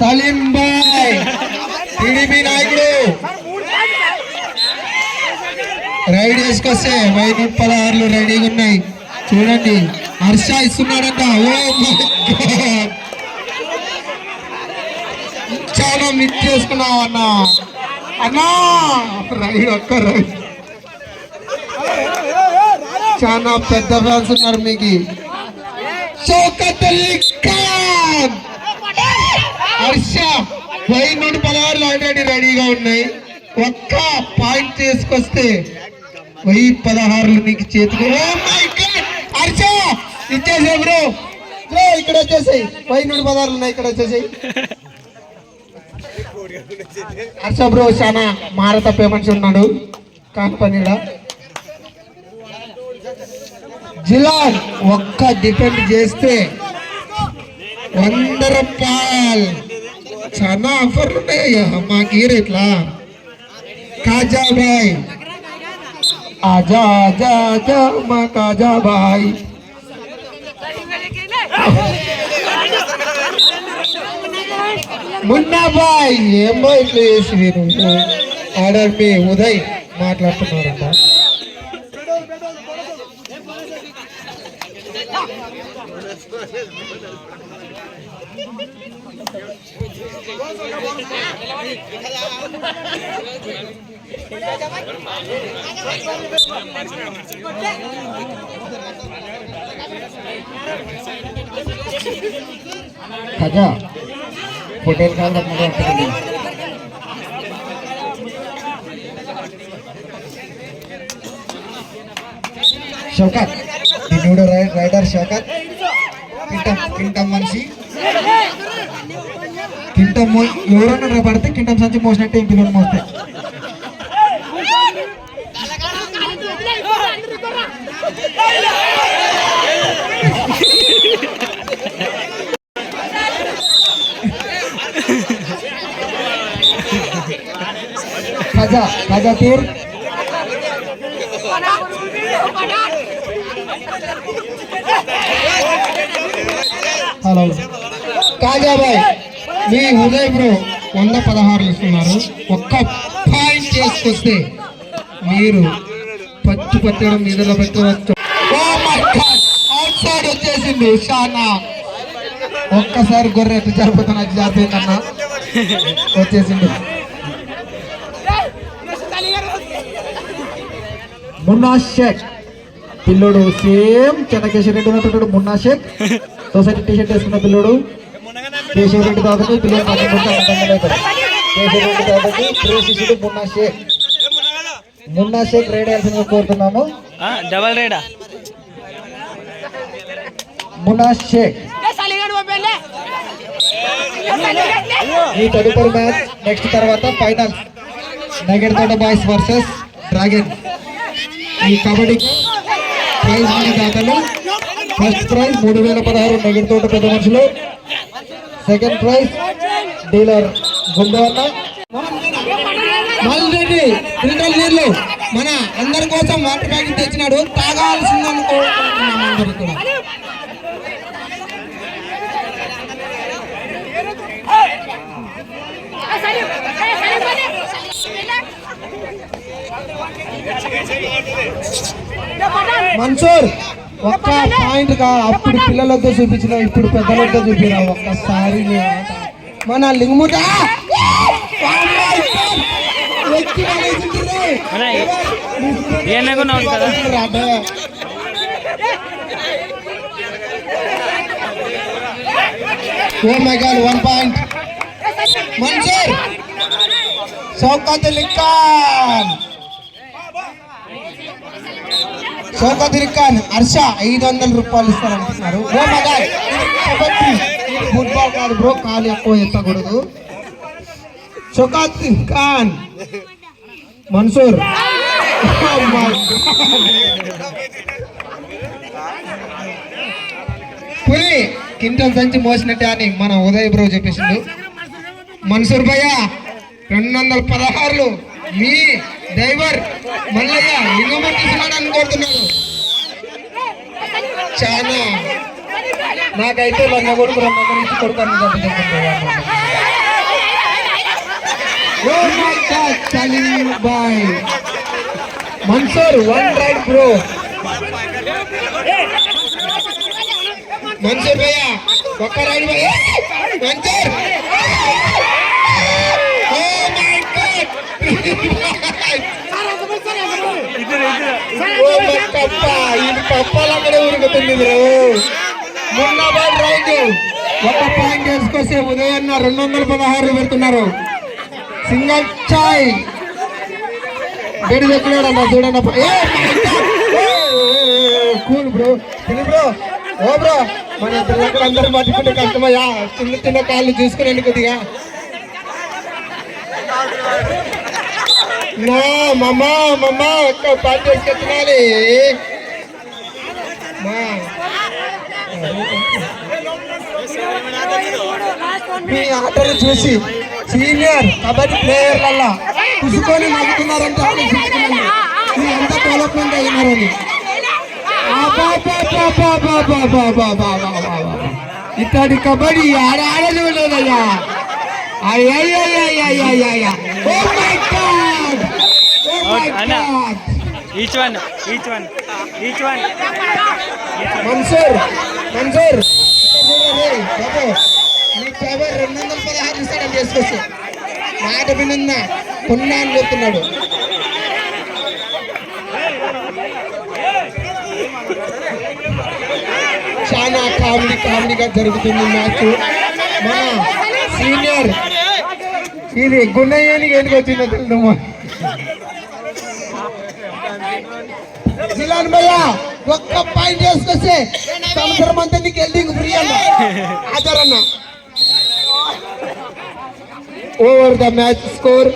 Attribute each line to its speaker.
Speaker 1: Salim bye TDP నాయకుడు ride వేసుకొస్తే 1016 రెడీగా ఉన్నాయి చూడండి. హర్ష ఇస్తున్నాడంట. ఓ చాలా మిస్ చేసుకున్నావు అన్నా. అన్నా రైడ్ ఒక్క రైడ్ చాలా పెద్ద ఫ్యాన్స్ ఉన్నారు మీకు. షౌకత్ అలీ ఖాన్ హర్ష 1016 ఆల్రెడీ రెడీగా ఉన్నాయి. ఒక్క పాయింట్ తీసుకొస్తే 1016 నీకు చేతికి. హర్ష ఇచ్చేసాయి బ్రో. బ్రో ఇక్కడ వచ్చేసాయి 1016 ఉన్నాయి. ఇక్కడ వచ్చేసాయి హర్ష బ్రో. చాలా మారత పేమెంట్స్ ఉన్నాడు కాకపోతే జిలాన్ ఒక్క డిపెండ్ చేస్తే 100 రూపాయలు. చాలా ఆఫర్లు ఉన్నాయ్యా మాకు ఈ రేట్లా. కాజా బాయ్ ఆజా ఆజా ఆజా మా కాజా బాయ్. మున్నా బాయ్ ఏమో ఇట్లా చేసి నువ్వు ఆర్డర్ మీ ఉదయ్ మాట్లాడుతున్నారంట. ఖజా హోటల్ కాదు షౌకత్ నిన్నుడు రైడర్ షౌకత్ కింటం మనిషి కింటం ఎవరన్నా పడితే కింటం సంచి మోసినట్టే ఇంటిలో మోస్తే. ఖజా ఖజా తీర్ హలో కాజాబాయ్ మీ ఉదయ్ బ్రో 116 ఇస్తున్నారు. ఒక్క పాయింట్ చేసుకొస్తే మీరు పచ్చడం నిధులు పెట్టవచ్చు. అవుట్ సైడ్ వచ్చేసింది షానా. ఒక్కసారి గొర్రె ఎట్లా జరిపోతున్నా జారిపోయిందన్నా వచ్చేసింది. మున్నా షేక్ పిల్లోడు సేమ్ చెన్నకేశ్వర రెడ్డి ఉన్నట్టు. మున్నా షేక్ సొసైటీ టీషర్ట్ వేసుకున్న పిల్లోడు. కేశవ రెడ్డి కాబట్టి పిల్లలు కేశవ రెడ్డి కాబట్టి ప్రేషిషుడు మున్నా షేక్. మున్నా షేక్ రైడ్ వేయాల్సిందిగా కోరుతున్నాము.
Speaker 2: డబల్ రైడా
Speaker 1: మున్నా షేక్. ఈ తదుపరి మ్యాచ్ నెక్స్ట్ తర్వాత final Nagarthota boys versus dragon. ఈ కబడ్డీకి ప్రైజ్ మనీ దాఖలు. ఫస్ట్ ప్రైజ్ 3016 నగర్తోట పెద్ద మనుషులు. Second prize dealer Gundavanna. Malreddy filter నీళ్లు మన అందరి కోసం వాటర్ ప్యాకెట్ తెచ్చినాడు. తాగాల్సిందని కోరుకుంటున్నాం అందరూ కూడా. మన్సూర్ ఒక్క పాయింట్ గా అప్పుడు పిల్లలతో చూపించిన ఇప్పుడు పెద్దలతో చూపిరా ఒక్కసారి. మన లింగుముట oh my god 1 point Mansoor. Shaukat Ali Khan Shaukat Ali Khan Harsha 500 రూపాయలు ఇస్తారంటున్నారు. ఓ మై గాడ్ ఫుట్బాల్ కాదు బ్రో, కాలు ఎక్కువ ఎత్తకూడదు. షౌకత్ ఖాన్ మన్సూర్ పులి కింటల్ సంచి మోసినట్టే అని మన ఉదయ్ బ్రో చెప్పేసిండు. మన్సూర్ భయ్య 216 మీ డ్రైవర్ మల్లయ్య లింగమూర్తి తీసుకున్నాడని కోరుతున్నాడు. చాలా నాకైతే లంగా కొడుకు నుంచి కొడుకు బాయ్ మన్సూర్ 1 రైట్ బ్రో. మన్సూర్ భయ్యా ఒక్క రైడ్ భయ్యా మన్సూర్. ఇది పప్పాలు అక్కడే ఉరుకుతుంది బ్రో. మొన్న రైట్ ఒక పాయింట్ వేసుకొస్తే ఉదయాన్న 216 పెడుతున్నారు. సింగల్ చాయ్ బెడి దగ్గర చూడండి. కూల్ బ్రో తిని బ్రో. ఓ బ్రో మన ఇద్దరు దగ్గర అందరూ పట్టుకుంటే కష్టమయ్యా. చిన్న చిన్న కాళ్ళు చూసుకునేందుకు కొద్దిగా నా మమ్మా మమ్మా ఒక్క పాటు చేసుకొని తినాలి. మీ ఆటలు చూసి సీనియర్ కబడ్డీ ప్లేయర్లల్లా పుసుకొని నవ్వుతున్నారంటే ఆలోచించుకున్నాను మీ ఎంత డెవలప్మెంట్ అయినారని. ఇట్లాంటి కబడ్డీ ఆడలు ఉండదయ్యా. మన్సూర్ మన్సూర్ మీ ఫేవర్ 216 ఇస్తాడని చేసుకొచ్చి మాట విన్న కొన్నా అని చెప్తున్నాడు. చాలా కామెడీగా జరుగుతుంది మ్యాచ్. మన సీనియర్ ఇది గున్నయ్యానికి ఎందుకు వచ్చిందో తెలుదమ్మా. జిలాన్ భయ్య ఒక్క పాయింట్ వేసుకొస్తే సంవత్సరం అంతా నీకు హెల్డింగ్ ఫ్రీ అన్న ఆధారన్న. Over the match score